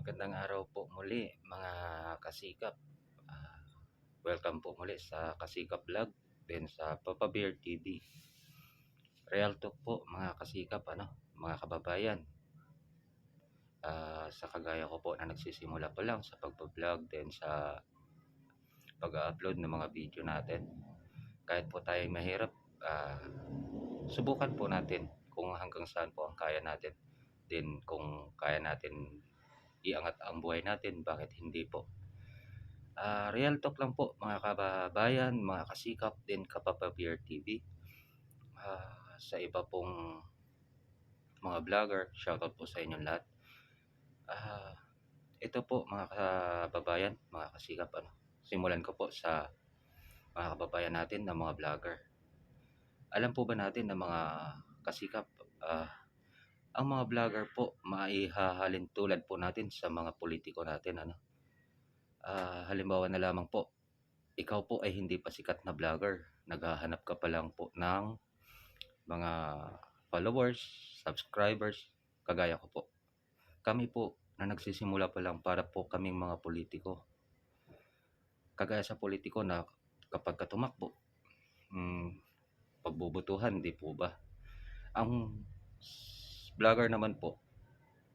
Magandang araw po muli mga kasikap. Ah, Welcome po muli sa Kasikap Vlog din sa Papa Bear TV. Real talk po mga kasikap, mga kababayan. Sa kagaya ko po na nagsisimula pa lang sa pagpa-vlog din sa pag-upload ng mga video natin. Kahit po tayo mahirap, ah, subukan po natin kung hanggang saan po ang kaya natin. Din kung kaya natin iangat ang buhay natin, bakit hindi po? Real talk lang po mga kababayan, mga kasikap din Kapapa Beer TV. Sa iba pong mga vlogger, shoutout po sa inyong lahat. Ah, Ito po mga kababayan, mga kasikap, simulan ko po sa mga kababayan natin na mga vlogger. Alam po ba natin na mga kasikap, ang mga vlogger po maihahalin tulad po natin sa mga politiko natin, halimbawa na lamang po, ikaw po ay hindi pa sikat na vlogger, naghahanap ka pa lang po ng mga followers, subscribers, kagaya ko po. Kami po na nagsisimula pa lang para po kaming mga politiko. Kagaya sa politiko na kapag tumakbo, pagbubutuhan, di po ba? Ang vlogger naman po,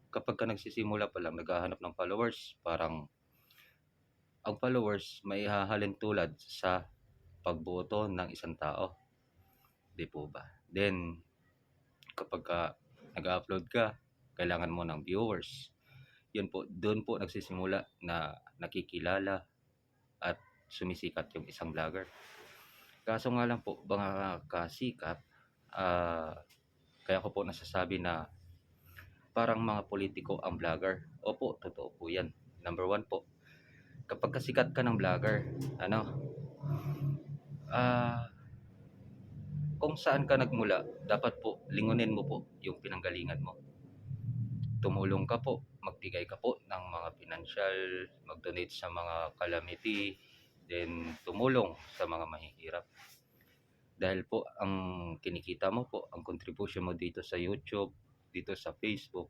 kapag ka nagsisimula pa lang, naghahanap ng followers, parang ang followers may hahalin tulad sa pagboto ng isang tao. Di po ba? Then, kapag ka nag-upload ka, kailangan mo ng viewers. Yun po, doon po nagsisimula na nakikilala at sumisikat yung isang vlogger. Kaso nga lang po, mga kasikap, kaya ko po nasasabi na parang mga politiko ang vlogger. Opo, totoo po yan. Number one po, kapag kasikat ka ng vlogger, ah, kung saan ka nagmula, dapat po lingunin mo po yung pinanggalingan mo. Tumulong ka po, magbigay ka po ng mga financial, mag-donate sa mga calamity, then tumulong sa mga mahihirap. Dahil po ang kinikita mo po, ang contribution mo dito sa YouTube, dito sa Facebook,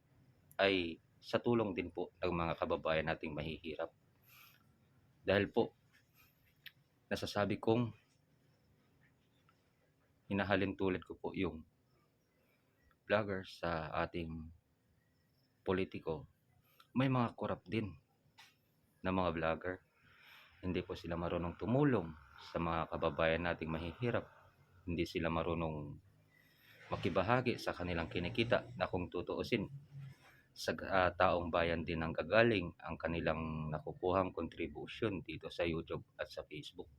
ay sa tulong din po ng mga kababayan nating mahihirap. Dahil po, nasasabi kong hinahalin tulad ko po yung vlogger sa ating politiko. May mga corrupt din na mga vlogger. Hindi po sila marunong tumulong sa mga kababayan nating mahihirap. Hindi sila marunong makibahagi sa kanilang kinikita na kung tutuusin sa taong bayan din ang gagaling ang kanilang nakukuhang contribution dito sa YouTube at sa Facebook.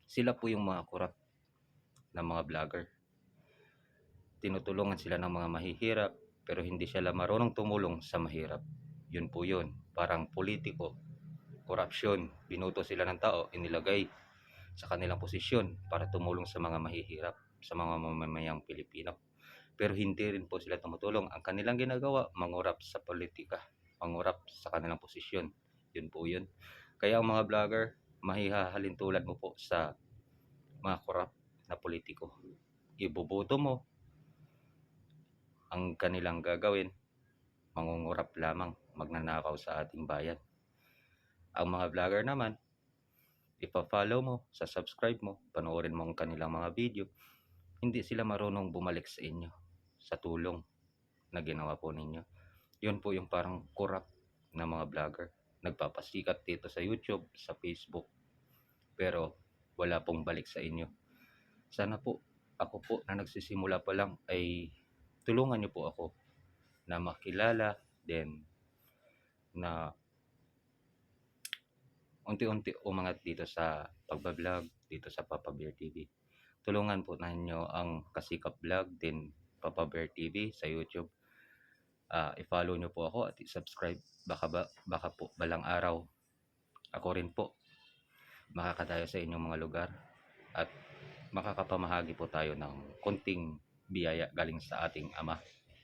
Sila po yung mga corrupt na mga vlogger. Tinutulungan sila ng mga mahihirap pero hindi sila marunong tumulong sa mahirap. Yun po yun. Parang politiko, corruption, binuto sila ng tao, inilagay sa kanilang posisyon para tumulong sa mga mahihirap, sa mga mamamayang Pilipino. Pero hindi rin po sila tumutulong. Ang kanilang ginagawa, mangurap sa politika, mangurap sa kanilang posisyon. Yun po yun. Kaya ang mga vlogger, mahihahalin tulad mo po sa mga corrupt na politiko. Iboboto mo, ang kanilang gagawin, mangungurap lamang, magnanakaw sa ating bayan. Ang mga vlogger naman, ipa-follow mo, sa subscribe mo, panoorin mo ang kanilang mga video, hindi sila marunong bumalik sa inyo sa tulong na ginawa po ninyo. Yun po yung parang corrupt na mga vlogger. Nagpapasikat dito sa YouTube, sa Facebook, pero wala pong balik sa inyo. Sana po, ako po na nagsisimula pa lang ay tulungan niyo po ako na makilala, then na unti-unti umangat dito sa pagbablog, dito sa Papa Bear TV. Tulungan po ninyo ang Kasikap Vlog, din Papa Bear TV sa YouTube. I-follow nyo po ako at i-subscribe. Baka po balang araw ako rin po makakadayo sa inyong mga lugar at makakapamahagi po tayo ng konting biyaya galing sa ating Ama,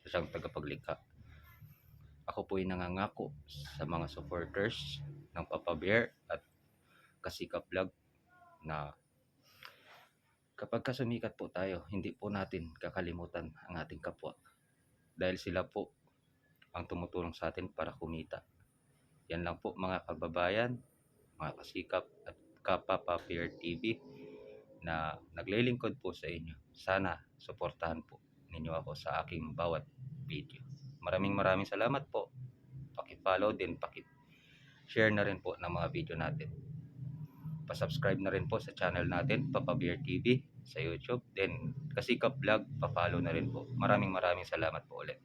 siyang tagapaglikha. Ako po ay nangangako sa mga supporters ng Papa Bear at Kasikap Vlog na kapag kasumikat po tayo, hindi po natin kakalimutan ang ating kapwa. Dahil sila po ang tumutulong sa atin para kumita. Yan lang po mga kababayan, mga kasikap at kapapa Bear TV na naglilingkod po sa inyo. Sana suportahan po ninyo ako sa aking bawat video. Maraming salamat po. Paki-follow din, paki-share na rin po ng mga video natin. Pa-subscribe na rin po sa channel natin, Papa Bear TV sa YouTube. Then Kasikap Vlog, pa-follow na rin po. Maraming salamat po ulit.